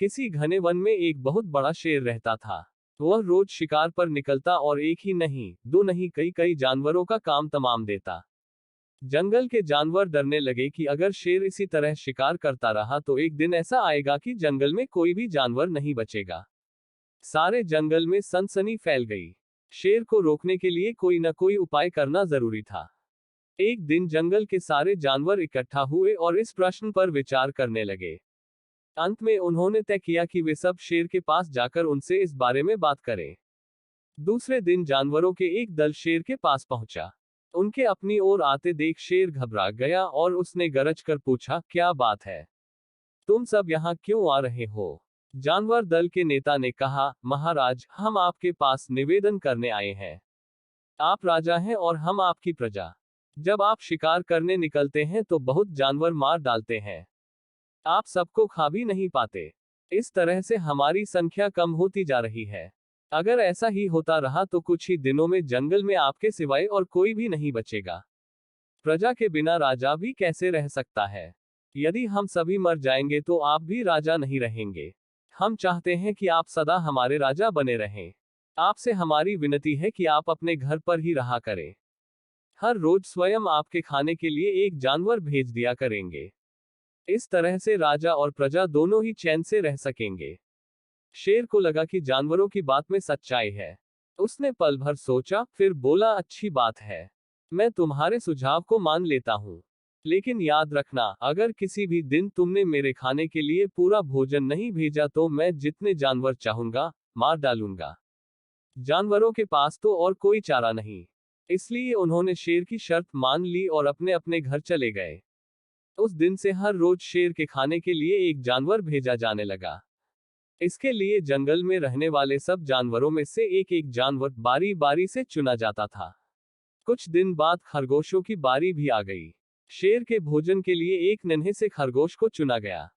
किसी घने वन में एक बहुत बड़ा शेर रहता था। वह रोज शिकार पर निकलता और एक ही नहीं, दो नहीं, कई कई जानवरों का काम तमाम देता। जंगल के जानवर डरने लगे कि अगर शेर इसी तरह शिकार करता रहा तो एक दिन ऐसा आएगा कि जंगल में कोई भी जानवर नहीं बचेगा। सारे जंगल में सनसनी फैल गई। शेर को रोकने के लिए कोई न कोई उपाय करना जरूरी था। एक दिन जंगल के सारे जानवर इकट्ठा हुए और इस प्रश्न पर विचार करने लगे। अंत में उन्होंने तय किया कि वे सब शेर के पास जाकर उनसे इस बारे में बात करें। दूसरे दिन जानवरों के एक दल शेर के पास पहुंचा। उनके अपनी ओर आते देख शेर घबरा गया और उसने गरज कर पूछा, क्या बात है? तुम सब यहाँ क्यों आ रहे हो? जानवर दल के नेता ने कहा, महाराज, हम आपके पास निवेदन करने आए हैं। आप राजा हैं और हम आपकी प्रजा। जब आप शिकार करने निकलते हैं तो बहुत जानवर मार डालते हैं। आप सबको खा भी नहीं पाते। इस तरह से हमारी संख्या कम होती जा रही है। अगर ऐसा ही होता रहा तो कुछ ही दिनों में जंगल में आपके सिवाय और कोई भी नहीं बचेगा। प्रजा के बिना राजा भी कैसे रह सकता है? यदि हम सभी मर जाएंगे तो आप भी राजा नहीं रहेंगे। हम चाहते हैं कि आप सदा हमारे राजा बने रहें। आपसे हमारी विनती है कि आप अपने घर पर ही रहा करें। हर रोज स्वयं आपके खाने के लिए एक जानवर भेज दिया करेंगे। इस तरह से राजा और प्रजा दोनों ही चैन से रह सकेंगे। शेर को लगा कि जानवरों की बात में सच्चाई है। उसने पल भर सोचा, फिर बोला, अच्छी बात है, मैं तुम्हारे सुझाव को मान लेता हूँ। लेकिन याद रखना, अगर किसी भी दिन तुमने मेरे खाने के लिए पूरा भोजन नहीं भेजा तो मैं जितने जानवर चाहूंगा मार डालूंगा। जानवरों के पास तो और कोई चारा नहीं, इसलिए उन्होंने शेर की शर्त मान ली और अपने अपने घर चले गए। उस दिन से हर रोज शेर के खाने के लिए एक जानवर भेजा जाने लगा। इसके लिए जंगल में रहने वाले सब जानवरों में से एक एक जानवर बारी बारी से चुना जाता था। कुछ दिन बाद खरगोशों की बारी भी आ गई। शेर के भोजन के लिए एक नन्हे से खरगोश को चुना गया।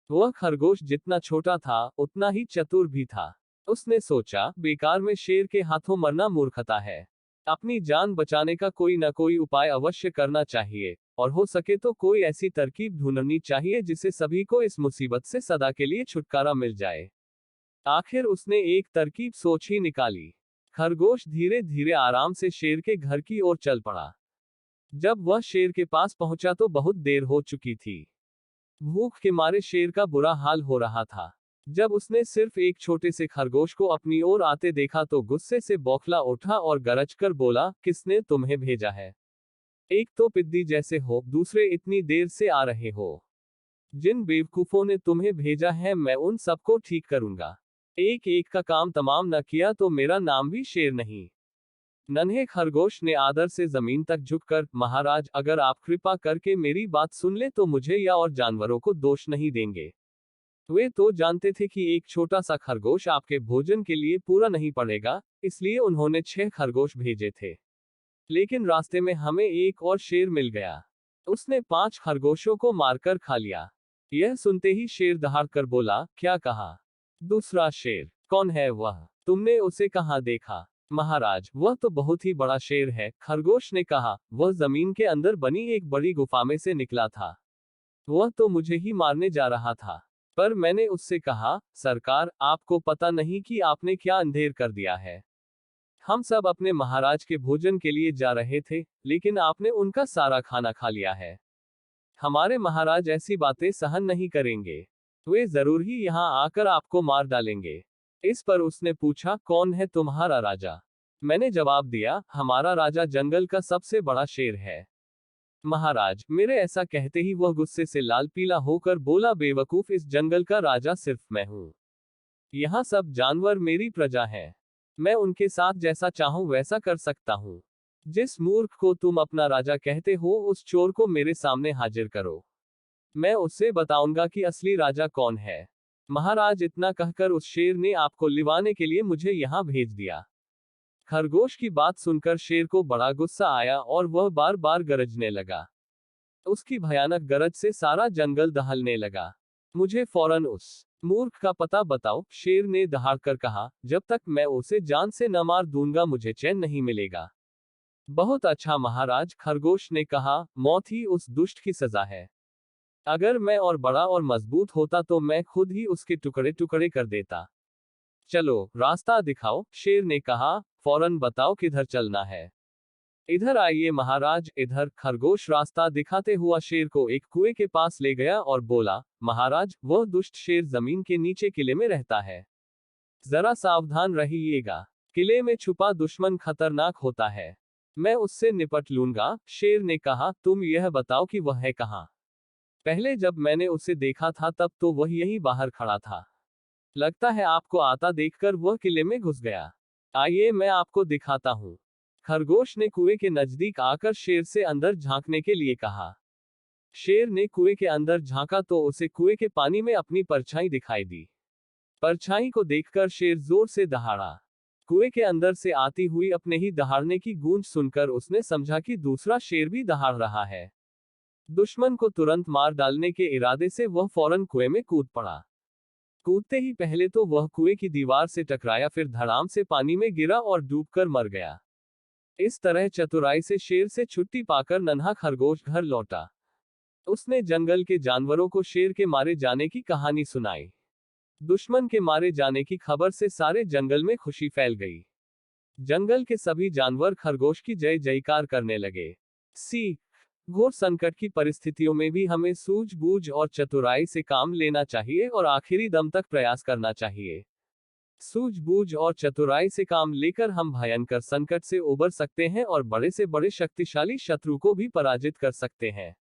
वह खरगोश जितना छोटा था उतना ही चतुर भी था। उसने सोचा, बेकार में शेर के हाथों मरना मूर्खता है। अपनी जान बचाने का कोई न कोई उपाय अवश्य करना चाहिए, और हो सके तो कोई ऐसी तरकीब ढूंढनी चाहिए जिससे सभी को इस मुसीबत से सदा के लिए छुटकारा मिल जाए। आखिर उसने एक तरकीब सोच ही निकाली। खरगोश धीरे धीरे आराम से शेर के घर की ओर चल पड़ा। जब वह शेर के पास पहुंचा तो बहुत देर हो चुकी थी। भूख के मारे शेर का बुरा हाल हो रहा था। जब उसने सिर्फ एक छोटे से खरगोश को अपनी ओर आते देखा तो गुस्से से बौखला उठा और गरज कर बोला, किसने तुम्हें भेजा है? एक तो पिद्दी जैसे हो, दूसरे इतनी देर से आ रहे हो। जिन बेवकूफों ने तुम्हें भेजा है मैं उन सबको ठीक करूंगा। एक एक का काम तमाम न किया तो मेरा नाम भी शेर नहीं। नन्हे खरगोश ने आदर से जमीन तक झुककर, महाराज, अगर आप कृपा करके मेरी बात सुन ले तो मुझे या और जानवरों को दोष नहीं देंगे। वे तो जानते थे कि एक छोटा सा खरगोश आपके भोजन के लिए पूरा नहीं पड़ेगा, इसलिए उन्होंने 6 खरगोश भेजे थे। लेकिन रास्ते में हमें एक और शेर मिल गया। उसने 5 खरगोशों को मारकर खा लिया। यह सुनते ही शेर दहाड़कर बोला, क्या कहा? दूसरा शेर? कौन है वह? तुमने उसे कहाँ देखा? महाराज, वह तो बहुत ही बड़ा शेर है, खरगोश ने कहा। वह जमीन के अंदर बनी एक बड़ी गुफा में से निकला था। वह तो मुझे ही मारने जा रहा था, पर मैंने उससे कहा, सरकार, आपको पता नहीं कि आपने क्या अंधेर कर दिया है। हम सब अपने महाराज के भोजन के लिए जा रहे थे, लेकिन आपने उनका सारा खाना खा लिया है। हमारे महाराज ऐसी बातें सहन नहीं करेंगे। वे जरूर ही यहाँ आकर आपको मार डालेंगे। इस पर उसने पूछा, कौन है तुम्हारा राजा? मैंने जवाब दिया, हमारा राजा जंगल का सबसे बड़ा शेर है। महाराज, मेरे ऐसा कहते ही वह गुस्से से लाल पीला होकर बोला, बेवकूफ, इस जंगल का राजा सिर्फ मैं हूँ। यहाँ सब जानवर मेरी प्रजा हैं। मैं उनके साथ जैसा चाहूं वैसा कर सकता हूँ। जिस मूर्ख को तुम अपना राजा कहते हो उस चोर को मेरे सामने हाजिर करो। मैं उससे बताऊंगा कि असली राजा कौन है। महाराज, इतना कहकर उस शेर ने आपको लिवाने के लिए मुझे यहाँ भेज दिया। खरगोश की बात सुनकर शेर को बड़ा गुस्सा आया और वह बार बार गरजने लगा। उसकी भयानक गरज से सारा जंगल दहलने लगा। मुझे फौरन उस मूर्ख का पता बताओ, शेर ने दहाड़कर कहा। जब तक मैं उसे जान से न मार दूंगा मुझे चैन नहीं मिलेगा। बहुत अच्छा महाराज, खरगोश ने कहा, मौत ही उस दुष्ट की सजा है। अगर मैं और बड़ा और मजबूत होता तो मैं खुद ही उसके टुकड़े टुकड़े कर देता। चलो, रास्ता दिखाओ, शेर ने कहा, फौरन बताओ किधर चलना है। इधर आइए महाराज, इधर। खरगोश रास्ता दिखाते हुआ शेर को एक कुएं के पास ले गया और बोला, महाराज, वह दुष्ट शेर जमीन के नीचे किले में रहता है। जरा सावधान रहिएगा। किले में छुपा दुश्मन खतरनाक होता है। मैं उससे निपट लूंगा। शेर ने कहा, तुम यह बताओ कि वह है कहाँ। पहले जब मैंने उसे देखा था तब तो वह यहीं बाहर खड़ा था। लगता है आपको आता देखकर वह किले में घुस गया। आइए मैं आपको दिखाता हूँ। खरगोश ने कुएं के नजदीक आकर शेर से अंदर झांकने के लिए कहा। शेर ने कुएं के अंदर झांका तो उसे कुएं के पानी में अपनी परछाई दिखाई दी। परछाई को देखकर शेर जोर से दहाड़ा। कुएं के अंदर से आती हुई अपने ही दहाड़ने की गूंज सुनकर उसने समझा कि दूसरा शेर भी दहाड़ रहा है। दुश्मन को तुरंत मार डालने के इरादे से वह फौरन कुएं में कूद पड़ा। कूदते ही पहले तो वह कुएं की दीवार से टकराया, फिर धड़ाम से पानी में गिरा और डूबकर मर गया। इस तरह चतुराई से शेर से छुट्टी पाकर नन्हा खरगोश घर लौटा। उसने जंगल के जानवरों को शेर के मारे जाने की कहानी सुनाई। दुश्मन के मारे जाने की खबर से सारे जंगल में खुशी फैल गई। जंगल के सभी जानवर खरगोश की जय जयकार करने लगे। सीख: घोर संकट की परिस्थितियों में भी हमें सूझबूझ और चतुराई से काम लेना चाहिए और आखिरी दम तक प्रयास करना चाहिए। सूझबूझ और चतुराई से काम लेकर हम भयंकर संकट से उबर सकते हैं और बड़े से बड़े शक्तिशाली शत्रु को भी पराजित कर सकते हैं।